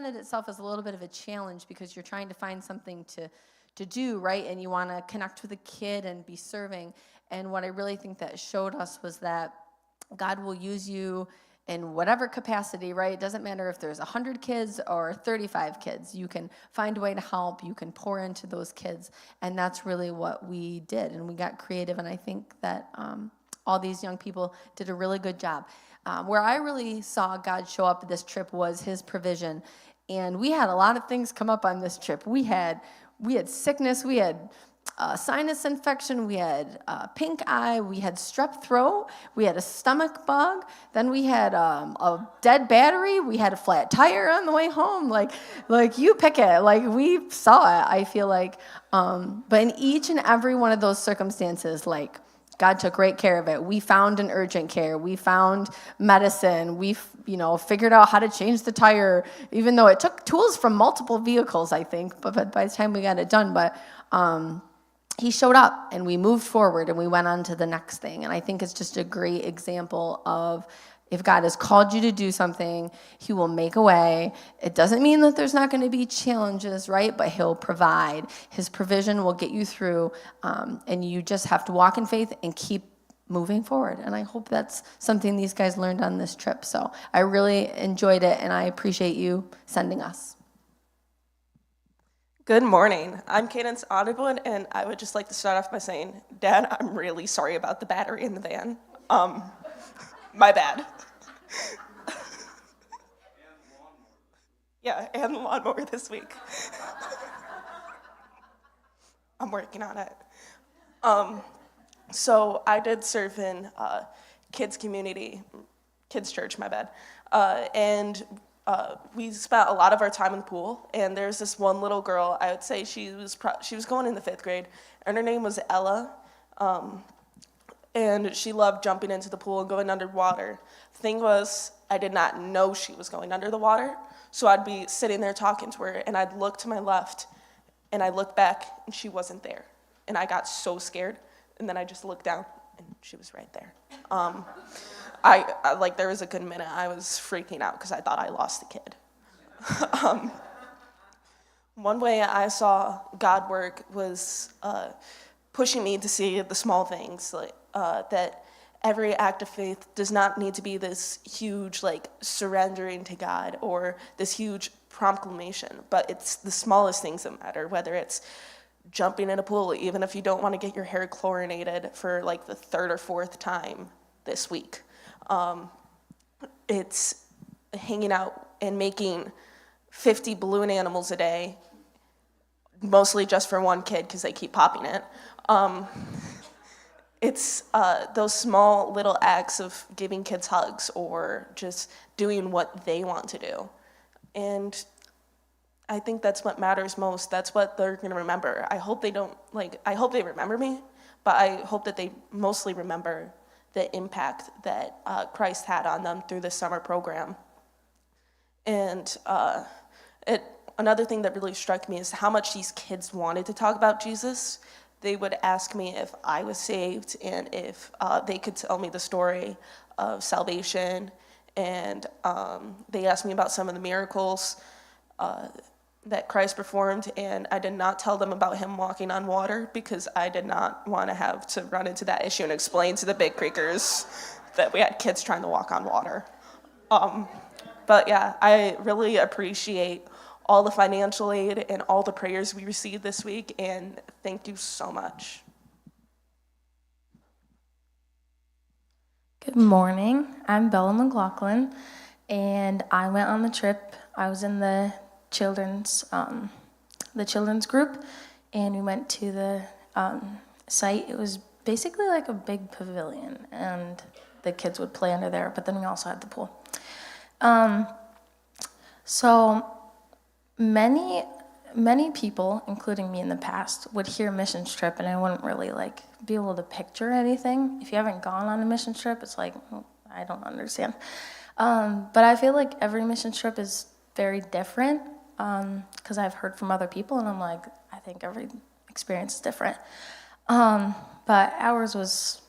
presented itself as a little bit of a challenge because you're trying to find something to do, right? And you want to connect with a kid and be serving. And what I really think that showed us was that God will use you in whatever capacity, right? It doesn't matter if there's 100 kids or 35 kids. You can find a way to help. You can pour into those kids. And that's really what we did. And we got creative. And I think that all these young people did a really good job. Where I really saw God show up this trip was his provision. And we had a lot of things come up on this trip. We had sickness. We had sinus infection, we had pink eye, we had strep throat, we had a stomach bug, then we had a dead battery, we had a flat tire on the way home, like you pick it, like we saw it, I feel like. But in each and every one of those circumstances, like, God took great care of it. We found an urgent care. We found medicine. We, figured out how to change the tire, even though it took tools from multiple vehicles, I think, but by the time we got it done. But he showed up, and we moved forward, and we went on to the next thing. And I think it's just a great example of if God has called you to do something, he will make a way. It doesn't mean that there's not going to be challenges, right? But he'll provide. His provision will get you through, and you just have to walk in faith and keep moving forward. And I hope that's something these guys learned on this trip. So I really enjoyed it, and I appreciate you sending us. Good morning. I'm Cadence Audubon, and I would just like to start off by saying, Dad, I'm really sorry about the battery in the van. My bad. Yeah, and the lawnmower this week. I'm working on it. So I did serve in kids church, my bad. And we spent a lot of our time in the pool, and there's this one little girl, I would say she was going in the 5th grade, and her name was Ella, and she loved jumping into the pool and going underwater. The thing was, I did not know she was going under the water, so I'd be sitting there talking to her, and I'd look to my left, and I looked back, and she wasn't there, and I got so scared, and then I just looked down, and she was right there. I there was a good minute I was freaking out because I thought I lost the kid. One way I saw God work was pushing me to see the small things, that every act of faith does not need to be this huge surrendering to God or this huge proclamation, but it's the smallest things that matter, whether it's jumping in a pool, even if you don't want to get your hair chlorinated for the 3rd or 4th time this week. It's hanging out and making 50 balloon animals a day, mostly just for one kid because they keep popping it. It's those small little acts of giving kids hugs or just doing what they want to do. And I think that's what matters most. That's what they're going to remember. I hope they remember me, but I hope that they mostly remember the impact that Christ had on them through the summer program. And another thing that really struck me is how much these kids wanted to talk about Jesus. They would ask me if I was saved and if they could tell me the story of salvation. And they asked me about some of the miracles that Christ performed, and I did not tell them about him walking on water because I did not want to have to run into that issue and explain to the Big Creekers that we had kids trying to walk on water. But yeah, I really appreciate all the financial aid and all the prayers we received this week, and thank you so much. Good morning. I'm Bella McLaughlin, and I went on the trip. I was in the children's group, and we went to the site. It was basically like a big pavilion, and the kids would play under there, but then we also had the pool. So many people, including me in the past, would hear missions trip, and I wouldn't really be able to picture anything. If you haven't gone on a missions trip, it's I don't understand. But I feel like every mission trip is very different, because I've heard from other people, and I'm I think every experience is different. But ours was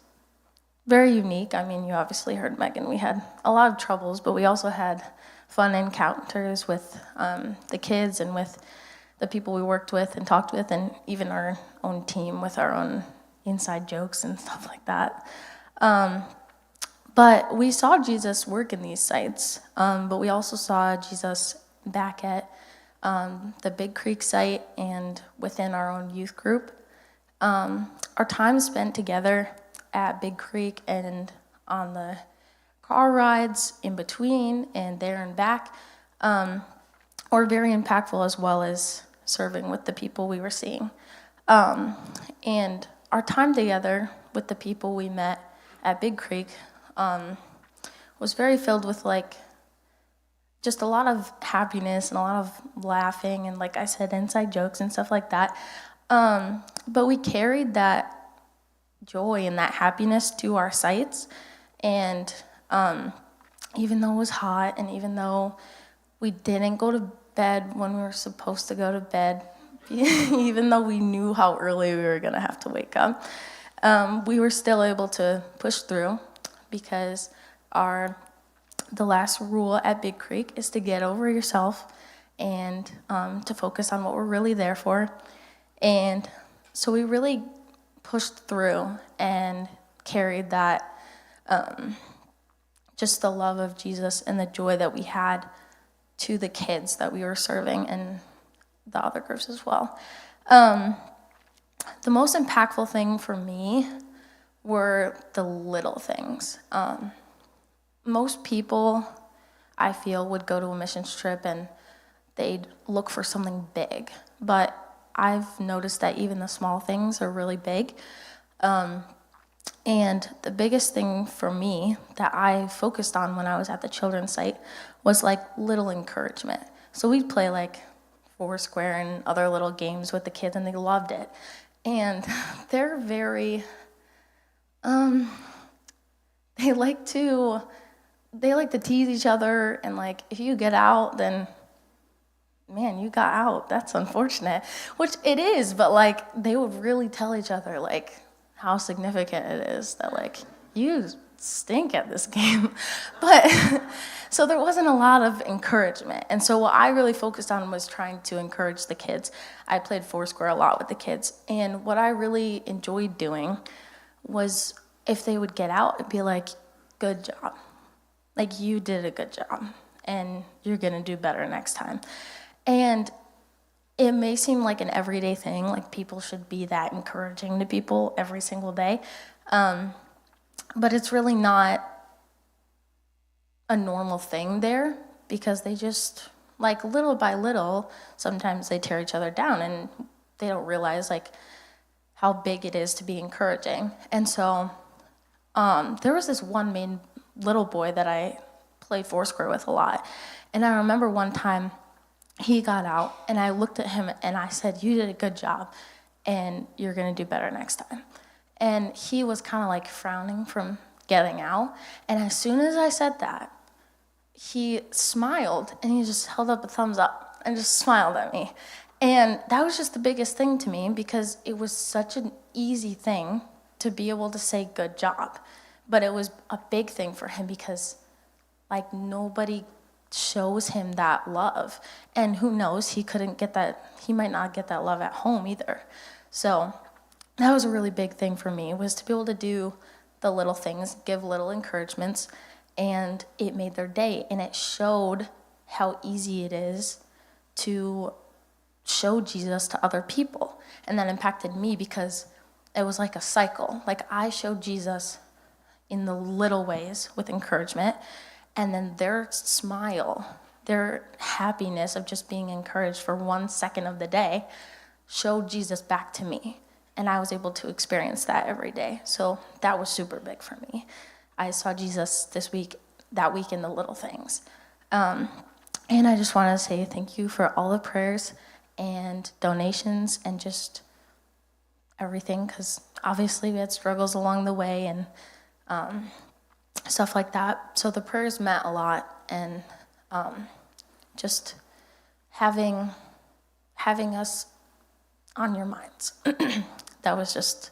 very unique. I mean, you obviously heard Megan. We had a lot of troubles, but we also had fun encounters with the kids and with the people we worked with and talked with, and even our own team with our own inside jokes and stuff like that. But we saw Jesus work in these sites, but we also saw Jesus back at the Big Creek site and within our own youth group. Our time spent together at Big Creek and on the car rides in between and there and back were very impactful, as well as serving with the people we were seeing. And our time together with the people we met at Big Creek was very filled with just a lot of happiness and a lot of laughing and, like I said, inside jokes and stuff like that. But we carried that joy and that happiness to our sites. And even though it was hot, and even though we didn't go to bed when we were supposed to go to bed, even though we knew how early we were going to have to wake up, we were still able to push through, because the last rule at Big Creek is to get over yourself and to focus on what we're really there for. And so we really pushed through and carried that, just the love of Jesus and the joy that we had to the kids that we were serving and the other groups as well. The most impactful thing for me were the little things. Most people, I feel, would go to a missions trip and they'd look for something big. But I've noticed that even the small things are really big. And the biggest thing for me that I focused on when I was at the children's site was little encouragement. So we'd play Foursquare and other little games with the kids, and they loved it. And they're very, they like to tease each other, and if you get out, then man, you got out. That's unfortunate, which it is, but they would really tell each other how significant it is that you stink at this game. But so there wasn't a lot of encouragement. And so what I really focused on was trying to encourage the kids. I played Foursquare a lot with the kids. And what I really enjoyed doing was, if they would get out, and be good job. You did a good job, and you're going to do better next time. And it may seem like an everyday thing, people should be that encouraging to people every single day. But it's really not a normal thing there, because they just, little by little, sometimes they tear each other down, and they don't realize, how big it is to be encouraging. And so there was this one main little boy that I played Foursquare with a lot. And I remember one time he got out, and I looked at him and I said, "You did a good job, and you're going to do better next time." And he was kind of frowning from getting out. And as soon as I said that, he smiled, and he just held up a thumbs up and just smiled at me. And that was just the biggest thing to me, because it was such an easy thing to be able to say good job. But it was a big thing for him, because nobody shows him that love. And who knows, he might not get that love at home either. So that was a really big thing for me, was to be able to do the little things, give little encouragements, and it made their day. And it showed how easy it is to show Jesus to other people. And that impacted me, because it was like a cycle. I showed Jesus in the little ways with encouragement, and then their smile, their happiness of just being encouraged for 1 second of the day showed Jesus back to me. And I was able to experience that every day. So that was super big for me. I saw Jesus that week in the little things. And I just want to say thank you for all the prayers and donations and just everything, because obviously we had struggles along the way and stuff like that. So the prayers meant a lot, and just having us on your minds, that was just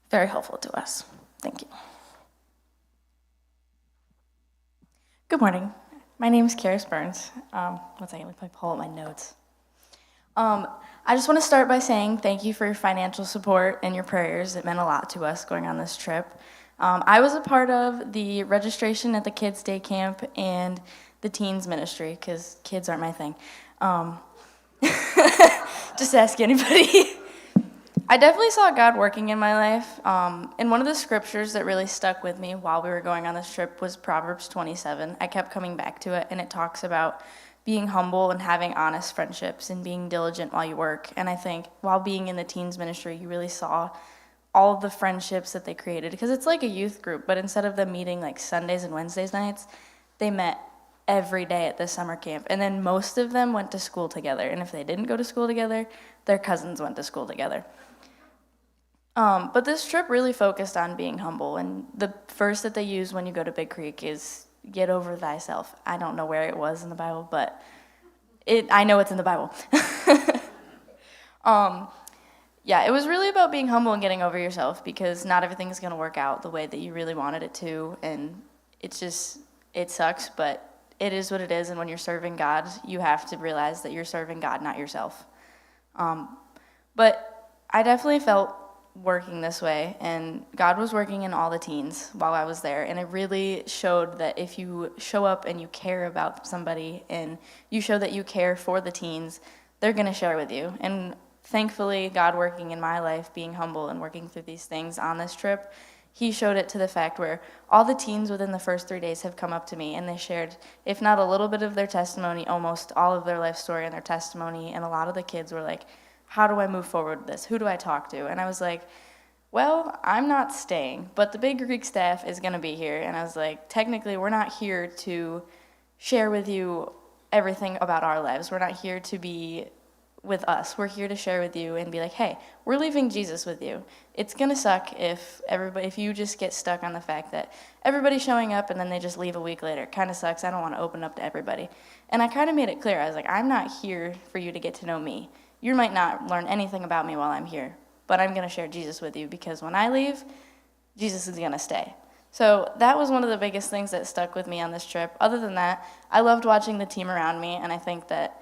very helpful to us. Thank you. Good morning. My name's Karis Burns. One second, let me pull up my notes. I just want to start by saying thank you for your financial support and your prayers. It meant a lot to us going on this trip. I was a part of the registration at the kids' day camp and the teens ministry, because kids aren't my thing. Just ask anybody. I definitely saw God working in my life. And one of the scriptures that really stuck with me while we were going on this trip was Proverbs 27. I kept coming back to it, and it talks about being humble and having honest friendships and being diligent while you work. And I think while being in the teens ministry, you really saw all of the friendships that they created, because it's like a youth group, but instead of them meeting like Sundays and Wednesdays nights, they met every day at the summer camp. And then most of them went to school together. And if they didn't go to school together, their cousins went to school together. But this trip really focused on being humble. And the verse that they use when you go to Big Creek is, get over thyself. I don't know where it was in the Bible, but I know it's in the Bible. Yeah, it was really about being humble and getting over yourself, because not everything is going to work out the way that you really wanted it to. And it sucks, but it is what it is. And when you're serving God, you have to realize that you're serving God, not yourself. But I definitely felt working this way, and God was working in all the teens while I was there. And it really showed that if you show up and you care about somebody and you show that you care for the teens, they're going to share with you. And thankfully, God working in my life, being humble and working through these things on this trip, he showed it to the fact where all the teens within the first 3 days have come up to me, and they shared, if not a little bit of their testimony, almost all of their life story and their testimony. And a lot of the kids were like, how do I move forward with this? Who do I talk to? And I was like, well, I'm not staying, but the Big Creek staff is going to be here. And I was like, technically, we're not here to share with you everything about our lives. We're not here to be with us. We're here to share with you and be like, hey, we're leaving Jesus with you. It's going to suck if you just get stuck on the fact that everybody's showing up and then they just leave a week later. It kind of sucks. I don't want to open up to everybody. And I kind of made it clear. I was like, I'm not here for you to get to know me. You might not learn anything about me while I'm here, but I'm going to share Jesus with you, because when I leave, Jesus is going to stay. So that was one of the biggest things that stuck with me on this trip. Other than that, I loved watching the team around me, and I think that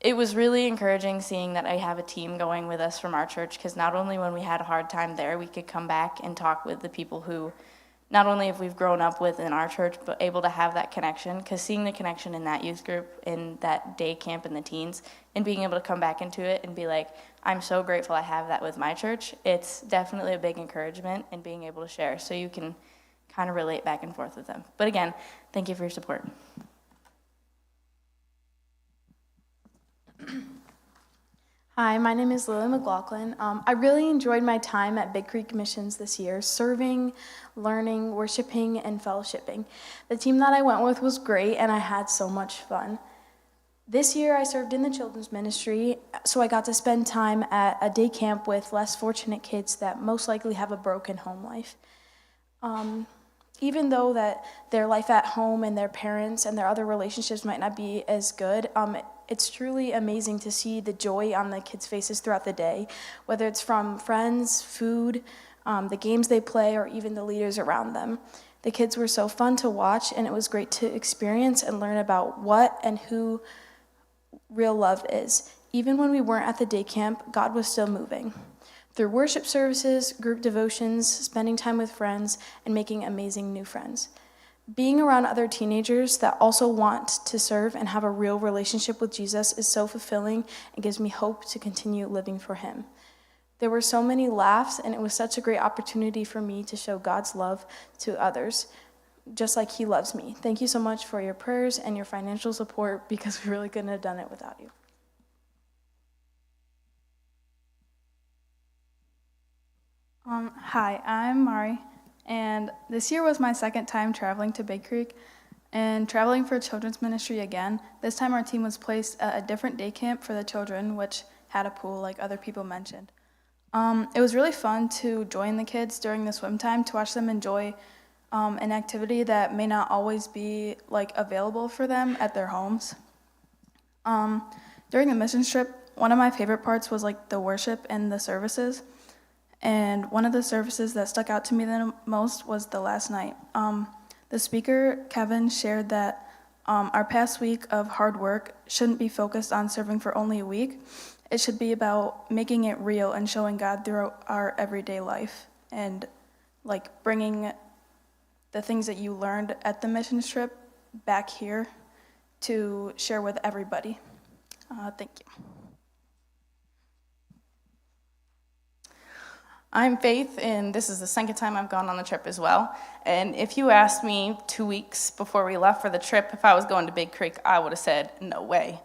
it was really encouraging seeing that I have a team going with us from our church, because not only when we had a hard time there, we could come back and talk with the people who not only have we've grown up with in our church, but able to have that connection, because seeing the connection in that youth group, in that day camp in the teens, and being able to come back into it and be like, I'm so grateful I have that with my church, it's definitely a big encouragement in being able to share, so you can kind of relate back and forth with them. But again, thank you for your support. Hi, my name is Lily McLaughlin. I really enjoyed my time at Big Creek Missions this year, serving, learning, worshiping, and fellowshipping. The team that I went with was great, and I had so much fun. This year, I served in the children's ministry, so I got to spend time at a day camp with less fortunate kids that most likely have a broken home life. Even though that their life at home and their parents and their other relationships might not be as good, it's truly amazing to see the joy on the kids' faces throughout the day, whether it's from friends, food, the games they play, or even the leaders around them. The kids were so fun to watch, and it was great to experience and learn about what and who real love is. Even when we weren't at the day camp, God was still moving. Through worship services, group devotions, spending time with friends, and making amazing new friends. Being around other teenagers that also want to serve and have a real relationship with Jesus is so fulfilling and gives me hope to continue living for him. There were so many laughs, and it was such a great opportunity for me to show God's love to others, just like he loves me. Thank you so much for your prayers and your financial support, because we really couldn't have done it without you. Hi, I'm Mari, and this year was my second time traveling to Big Creek and traveling for children's ministry again. This time our team was placed at a different day camp for the children, which had a pool like other people mentioned. It was really fun to join the kids during the swim time, to watch them enjoy an activity that may not always be like available for them at their homes. During the mission trip, one of my favorite parts was like the worship and the services. And one of the services that stuck out to me the most was the last night. The speaker, Kevin, shared that our past week of hard work shouldn't be focused on serving for only a week. It should be about making it real and showing God through our everyday life and like bringing the things that you learned at the mission trip back here to share with everybody. Thank you. I'm Faith, and this is the second time I've gone on the trip as well. And if you asked me 2 weeks before we left for the trip if I was going to Big Creek, I would have said no way.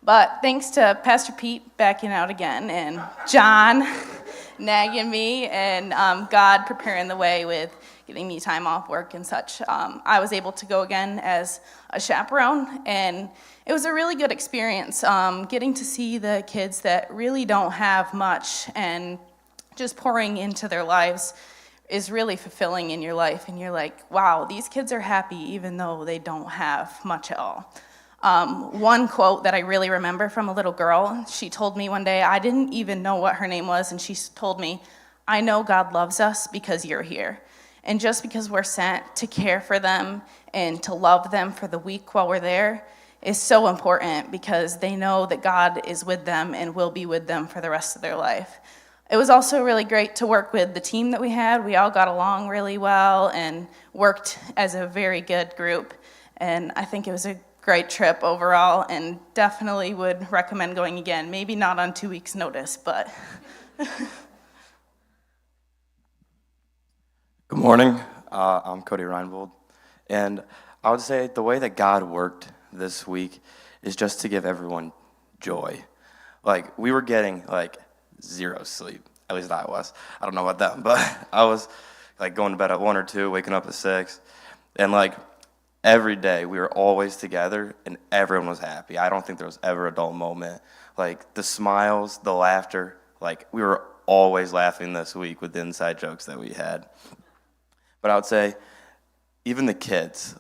But thanks to Pastor Pete backing out again, and John nagging me, and God preparing the way with getting me time off work and such, I was able to go again as a chaperone, and it was a really good experience, getting to see the kids that really don't have much, and just pouring into their lives is really fulfilling in your life, and you're like, wow, these kids are happy even though they don't have much at all. One quote that I really remember from a little girl, she told me one day, I didn't even know what her name was, and she told me, I know God loves us because you're here. And just because we're sent to care for them and to love them for the week while we're there is so important, because they know that God is with them and will be with them for the rest of their life. It was also really great to work with the team that we had. We all got along really well and worked as a very good group. And I think it was a great trip overall, and definitely would recommend going again. Maybe not on 2 weeks' notice, but. Good morning. I'm Cody Reinbold. And I would say the way that God worked this week is just to give everyone joy. Like, we were getting, zero sleep. At least I was. I don't know about them, but I was going to bed at 1 or 2, waking up at 6, and every day we were always together and everyone was happy. I don't think there was ever a dull moment. The smiles, the laughter, we were always laughing this week with the inside jokes that we had. But I would say even the kids,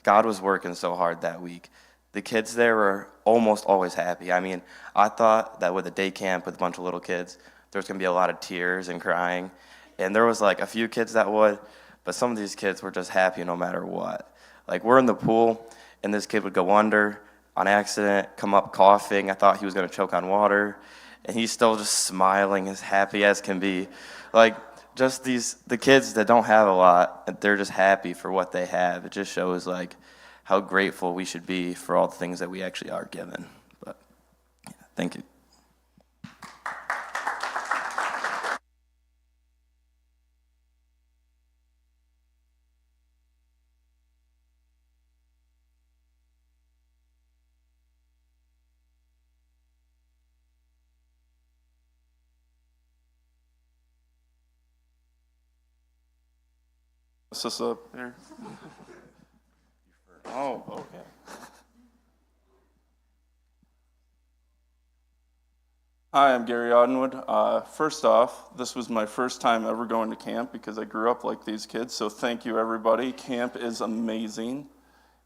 God was working so hard that week. The kids there were almost always happy. I mean, I thought that with a day camp with a bunch of little kids, there was going to be a lot of tears and crying. And there was a few kids that would, but some of these kids were just happy no matter what. We're in the pool, and this kid would go under on accident, come up coughing. I thought he was going to choke on water, and he's still just smiling, as happy as can be. Just the kids that don't have a lot, they're just happy for what they have. It just shows how grateful we should be for all the things that we actually are given. But yeah, thank you. Is this up here? Oh, okay. Hi, I'm Gary Audenwood. First off, this was my first time ever going to camp because I grew up like these kids, so thank you, everybody. Camp is amazing.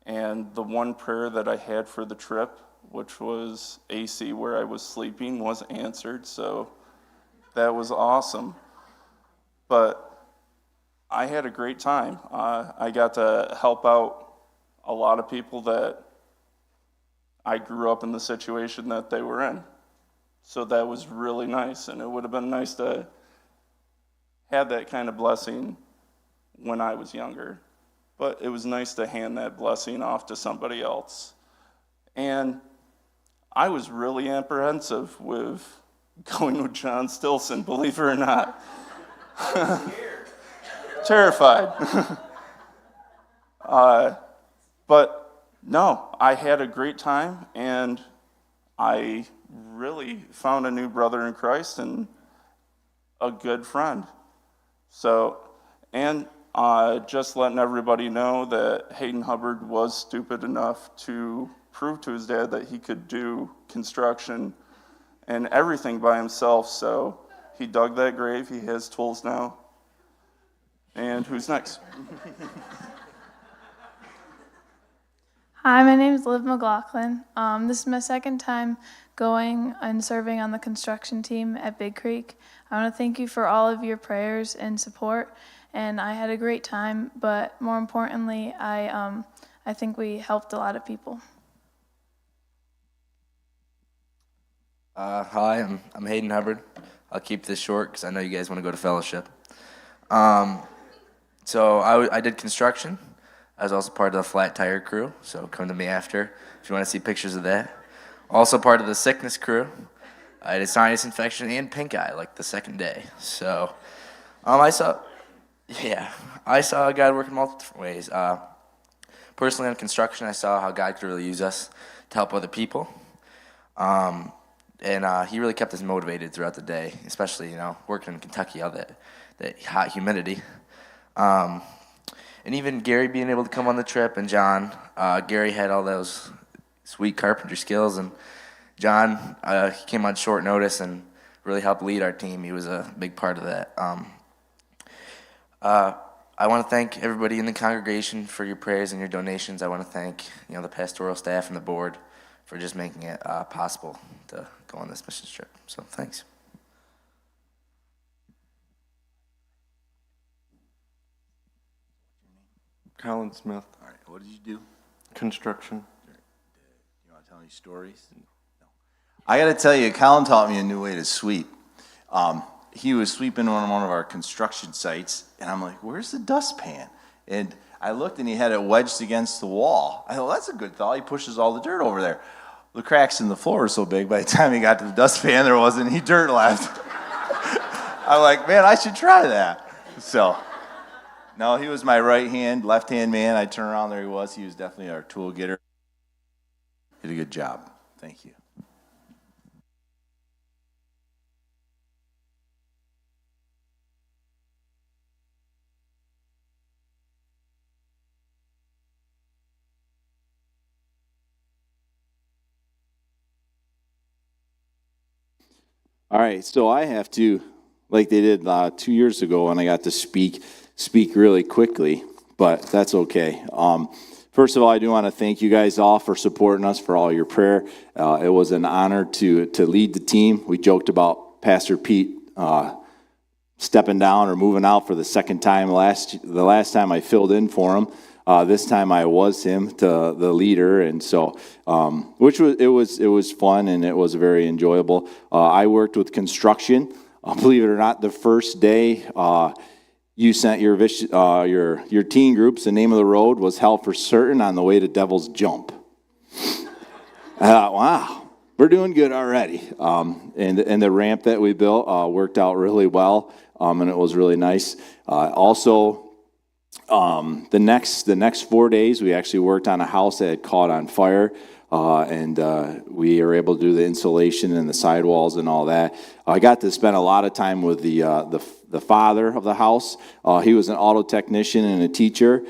And the one prayer that I had for the trip, which was AC, where I was sleeping, was answered, so that was awesome. But I had a great time. I got to help out a lot of people that I grew up in the situation that they were in. So that was really nice, and it would have been nice to have that kind of blessing when I was younger. But it was nice to hand that blessing off to somebody else. And I was really apprehensive with going with John Stilson, believe it or not. Terrified. But no, I had a great time, and I really found a new brother in Christ and a good friend. So, and just letting everybody know that Hayden Hubbard was stupid enough to prove to his dad that he could do construction and everything by himself. So he dug that grave. He has tools now. And who's next? Hi, my name is Liv McLaughlin. This is my second time going and serving on the construction team at Big Creek. I want to thank you for all of your prayers and support, and I had a great time, but more importantly, I I think we helped a lot of people. Hi, I'm Hayden Hubbard. I'll keep this short because I know you guys want to go to fellowship. So I did construction. I was also part of the flat tire crew, so come to me after if you want to see pictures of that. Also part of the sickness crew. I had a sinus infection and pink eye like the second day. So I saw God work in multiple different ways. Personally on construction, I saw how God could really use us to help other people. And he really kept us motivated throughout the day, especially, working in Kentucky, all that hot humidity. And even Gary being able to come on the trip, and John. Gary had all those sweet carpentry skills, and John, he came on short notice and really helped lead our team. He was a big part of that. I want to thank everybody in the congregation for your prayers and your donations. I want to thank, the pastoral staff and the board for just making it possible to go on this mission trip. So thanks. Colin Smith, All right, what did you do? construction. You want to tell any stories? No. I got to tell you, Colin taught me a new way to sweep. He was sweeping on one of our construction sites, and I'm like, where's the dustpan? And I looked, and he had it wedged against the wall. I thought, that's a good thought. He pushes all the dirt over there. The cracks in the floor were so big, by the time he got to the dustpan, there wasn't any dirt left. I'm like, man, I should try that. So, no, he was my right-hand, left-hand man. I turned around, there he was. He was definitely our tool getter. He did a good job. Thank you. All right, so I have to, like they did 2 years ago when I got to speak really quickly, but that's okay. First of all, I do want to thank you guys all for supporting us, for all your prayer. It was an honor to lead the team. We joked about Pastor Pete stepping down or moving out for the second time. The last time I filled in for him. This time I was him, to the leader, and so it was fun and it was very enjoyable. I worked with construction. Believe it or not, the first day you sent your teen groups. The name of the road was Hell for Certain on the way to Devil's Jump. I thought, wow, we're doing good already. And the ramp that we built worked out really well, and it was really nice. Also. The next 4 days, we actually worked on a house that had caught on fire, and we were able to do the insulation and the sidewalls and all that. I got to spend a lot of time with the father of the house. He was an auto technician and a teacher,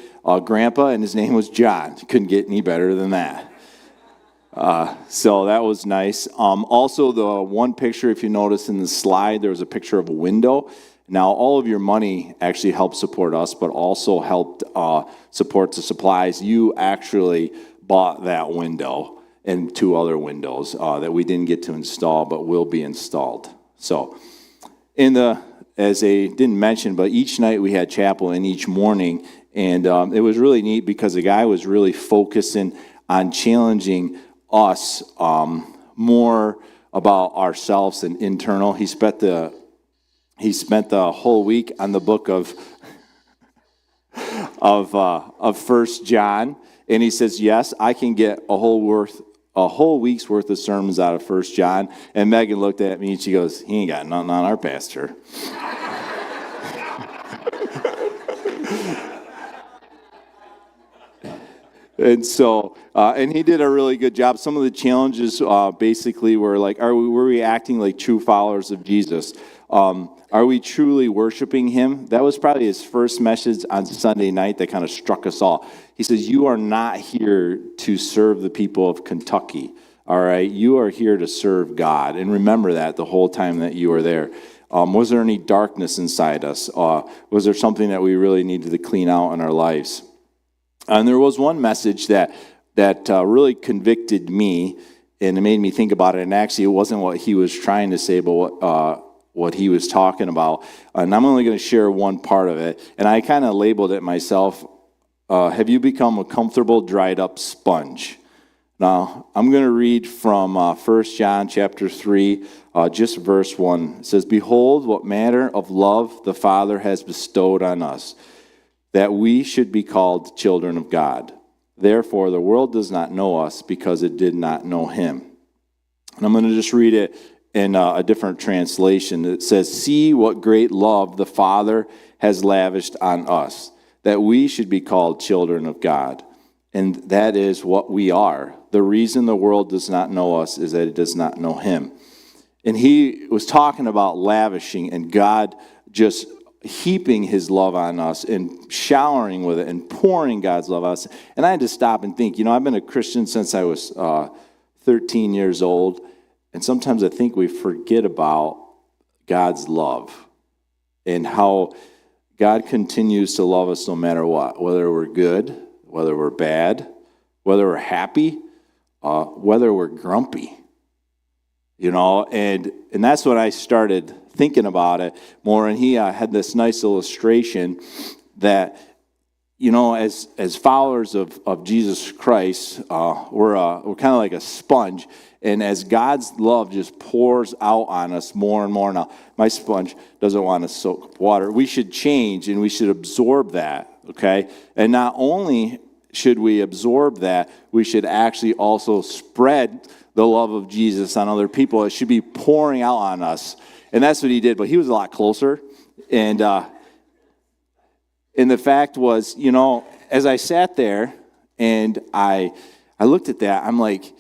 grandpa, and his name was John. Couldn't get any better than that. So that was nice. Also, the one picture, if you notice in the slide, there was a picture of a window. Now, all of your money actually helped support us, but also helped support the supplies. You actually bought that window and 2 other windows that we didn't get to install, but will be installed. So, as I didn't mention, but each night we had chapel and each morning, and it was really neat because the guy was really focusing on challenging us more about ourselves and internal. He spent the whole week on the book of 1 John, and he says, yes, I can get a whole week's worth of sermons out of 1 John. And Megan looked at me and she goes, he ain't got nothing on our pastor. And so, and he did a really good job. Some of the challenges basically were like, were we acting like true followers of Jesus? Are we truly worshiping him? That was probably his first message on Sunday night that kind of struck us all. He says, you are not here to serve the people of Kentucky, all right? You are here to serve God. And remember that the whole time that you were there. Was there any darkness inside us? Was there something that we really needed to clean out in our lives? And there was one message that really convicted me, and it made me think about it. And actually, it wasn't what he was trying to say, but what he was talking about. And I'm only going to share one part of it. And I kind of labeled it myself, have you become a comfortable, dried up sponge? Now, I'm going to read from 1 John chapter 3, just verse 1. It says, "Behold, what manner of love the Father has bestowed on us, that we should be called children of God. Therefore, the world does not know us because it did not know him." And I'm going to just read it in a different translation. It says, "See what great love the Father has lavished on us, that we should be called children of God. And that is what we are. The reason the world does not know us is that it does not know him." And he was talking about lavishing and God just heaping his love on us and showering with it and pouring God's love on us. And I had to stop and think, I've been a Christian since I was 13 years old. And sometimes I think we forget about God's love and how God continues to love us no matter what, whether we're good, whether we're bad, whether we're happy, whether we're grumpy. And that's when I started thinking about it more. And he had this nice illustration that, as followers of Jesus Christ, we're kind of like a sponge. And as God's love just pours out on us more and more. Now, my sponge doesn't want to soak up water. We should change and we should absorb that, okay? And not only should we absorb that, we should actually also spread the love of Jesus on other people. It should be pouring out on us. And that's what he did, but he was a lot closer. And the fact was, as I sat there and I looked at that, I'm like,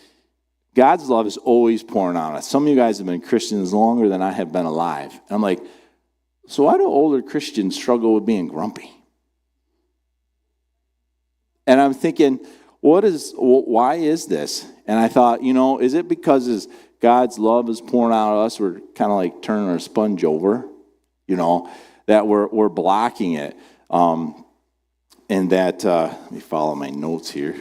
God's love is always pouring on us. Some of you guys have been Christians longer than I have been alive. And I'm like, so why do older Christians struggle with being grumpy? And I'm thinking, why is this? And I thought, is it because as God's love is pouring out on us, we're kind of like turning our sponge over, that we're blocking it. And that, let me follow my notes here.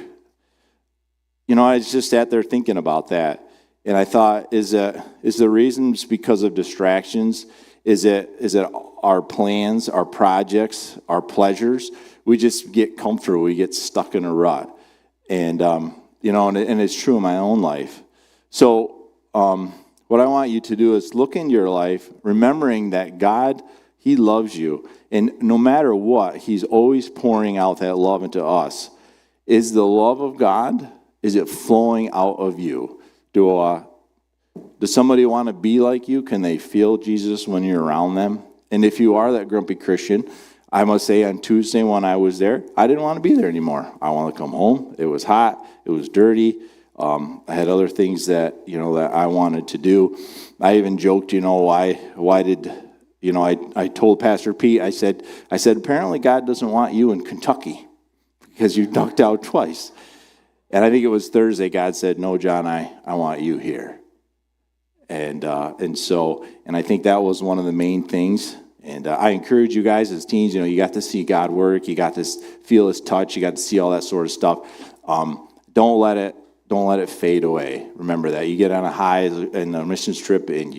I was just sat there thinking about that. And I thought, is the reason because of distractions? Is it our plans, our projects, our pleasures? We just get comfortable. We get stuck in a rut. And, and it's true in my own life. So what I want you to do is look in your life, remembering that God, he loves you. And no matter what, he's always pouring out that love into us. Is the love of God, is it flowing out of you? Does somebody want to be like you? Can they feel Jesus when you're around them? And if you are that grumpy Christian, I must say on Tuesday when I was there, I didn't want to be there anymore. I want to come home. It was hot. It was dirty. I had other things that I wanted to do. I even joked, why did, I told Pastor Pete, I said, apparently God doesn't want you in Kentucky because you ducked out twice. And I think it was Thursday, God said, no, John, I want you here. And I think that was one of the main things. And I encourage you guys as teens, you got to see God work. You got to feel his touch. You got to see all that sort of stuff. Don't let it fade away. Remember that. You get on a high in a missions trip and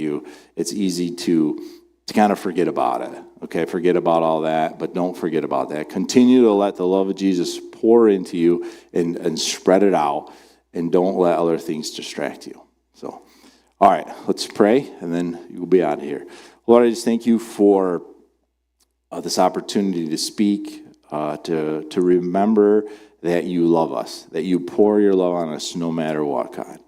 it's easy to kind of forget about it. Okay, forget about all that, but don't forget about that. Continue to let the love of Jesus pour into you and spread it out, and don't let other things distract you. So, all right, let's pray, and then you'll be out of here. Lord, I just thank you for this opportunity to speak, to remember that you love us, that you pour your love on us no matter what, God.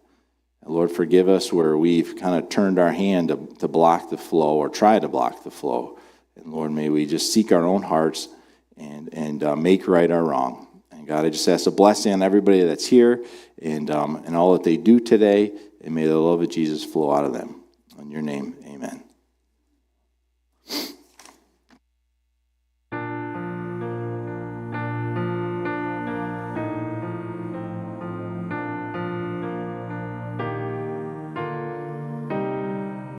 And Lord, forgive us where we've kind of turned our hand to block the flow or try to block the flow. And Lord, may we just seek our own hearts and make right our wrong. And God, I just ask a blessing on everybody that's here and all that they do today, and may the love of Jesus flow out of them. In your name, amen.